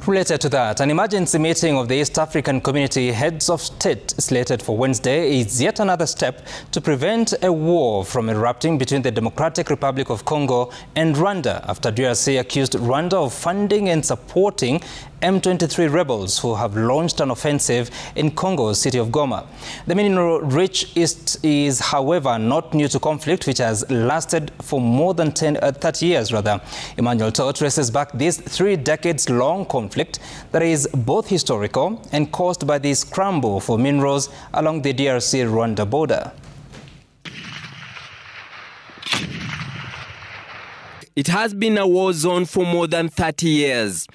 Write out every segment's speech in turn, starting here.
Related to that, an emergency meeting of the East African Community Heads of State slated for Wednesday is yet another step to prevent a war from erupting between the Democratic Republic of Congo and Rwanda after DRC accused Rwanda of funding and supporting M23 rebels who have launched an offensive in Congo's city of Goma. The mineral-rich East is, however, not new to conflict, which has lasted for more than 30 years. Emmanuel Tot traces back this 3 decades-long conflict that is both historical and caused by the scramble for minerals along the DRC-Rwanda border. It has been a war zone for more than 30 years.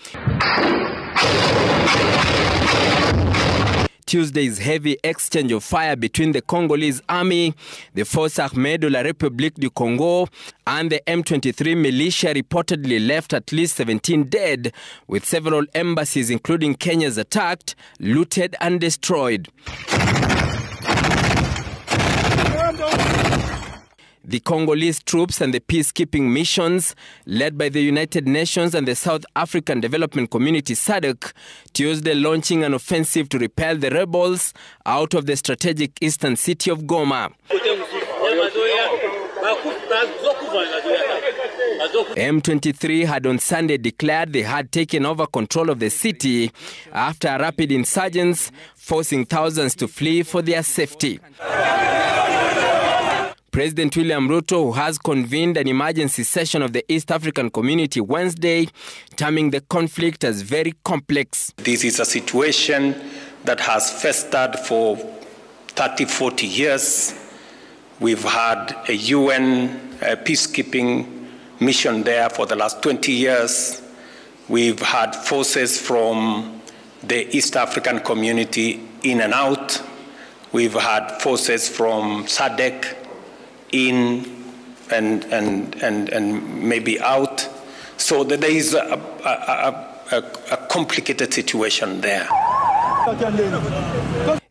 Tuesday's heavy exchange of fire between the Congolese army, the Forces Armées de la République du Congo, and the M23 militia reportedly left at least 17 dead, with several embassies, including Kenya's, attacked, looted and destroyed. The Congolese troops and the peacekeeping missions, led by the United Nations and the South African Development Community SADC, Tuesday launching an offensive to repel the rebels out of the strategic eastern city of Goma. M23 had on Sunday declared they had taken over control of the city after a rapid insurgence, forcing thousands to flee for their safety. President William Ruto, who has convened an emergency session of the East African Community Wednesday, terming the conflict as very complex. This is a situation that has festered for 30-40 years. We've had a UN peacekeeping mission there for the last 20 years. We've had forces from the East African Community in and out. We've had forces from SADC in and maybe out. So there is a complicated situation there.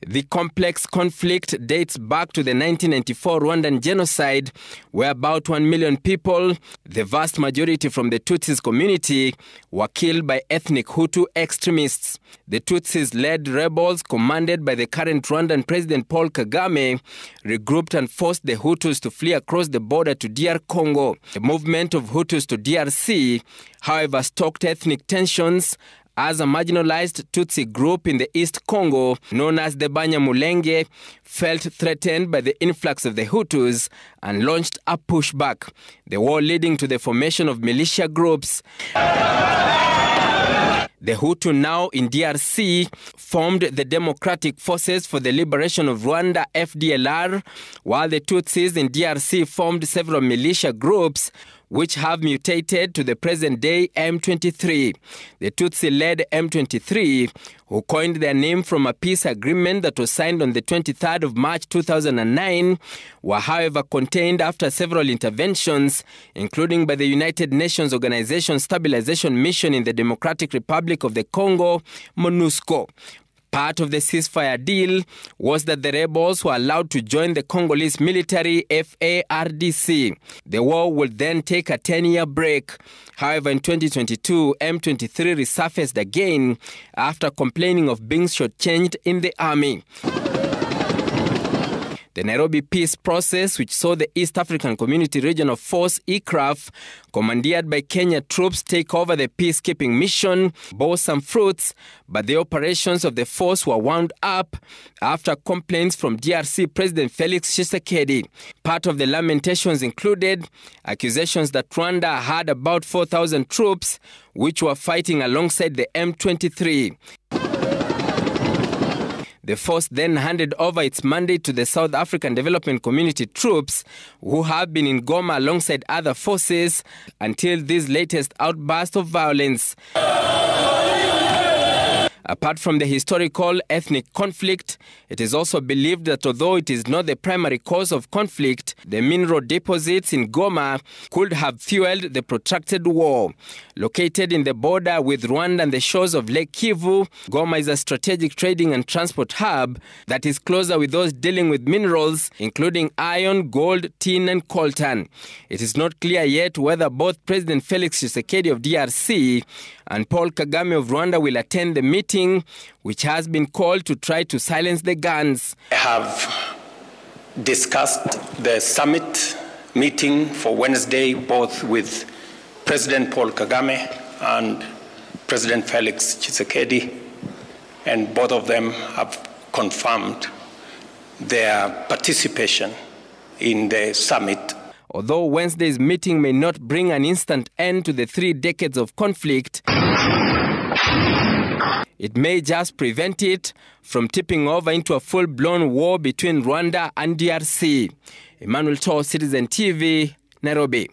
The complex conflict dates back to the 1994 Rwandan genocide, where about 1 million people, the vast majority from the Tutsis community, were killed by ethnic Hutu extremists. The Tutsis-led rebels, commanded by the current Rwandan President Paul Kagame, regrouped and forced the Hutus to flee across the border to DR Congo. The movement of Hutus to DRC, however, stoked ethnic tensions as a marginalized Tutsi group in the East Congo, known as the Banyamulenge, felt threatened by the influx of the Hutus and launched a pushback, the war leading to the formation of militia groups. The Hutu, now in DRC, formed the Democratic Forces for the Liberation of Rwanda, FDLR, while the Tutsis in DRC formed several militia groups which have mutated to the present-day M23. The Tutsi-led M23, who coined their name from a peace agreement that was signed on the 23rd of March 2009, were however contained after several interventions, including by the United Nations Organization Stabilization Mission in the Democratic Republic of the Congo, MONUSCO. Part of the ceasefire deal was that the rebels were allowed to join the Congolese military FARDC. The war would then take a 10-year break. However, in 2022, M23 resurfaced again after complaining of being shortchanged in the army. The Nairobi peace process, which saw the East African Community Regional Force, ECRAF, commandeered by Kenya troops, take over the peacekeeping mission, bore some fruits, but the operations of the force were wound up after complaints from DRC President Felix Tshisekedi. Part of the lamentations included accusations that Rwanda had about 4,000 troops, which were fighting alongside the M23. The force then handed over its mandate to the South African Development Community troops, who have been in Goma alongside other forces until this latest outburst of violence. Apart from the historical ethnic conflict, it is also believed that although it is not the primary cause of conflict, the mineral deposits in Goma could have fueled the protracted war. Located in the border with Rwanda and the shores of Lake Kivu, Goma is a strategic trading and transport hub that is closer with those dealing with minerals, including iron, gold, tin and coltan. It is not clear yet whether both President Felix Tshisekedi of DRC and Paul Kagame of Rwanda will attend the meeting, which has been called to try to silence the guns. I have discussed the summit meeting for Wednesday, both with President Paul Kagame and President Felix Tshisekedi, and both of them have confirmed their participation in the summit. Although Wednesday's meeting may not bring an instant end to the 3 decades of conflict, it may just prevent it from tipping over into a full-blown war between Rwanda and DRC. Emmanuel Toh, Citizen TV, Nairobi.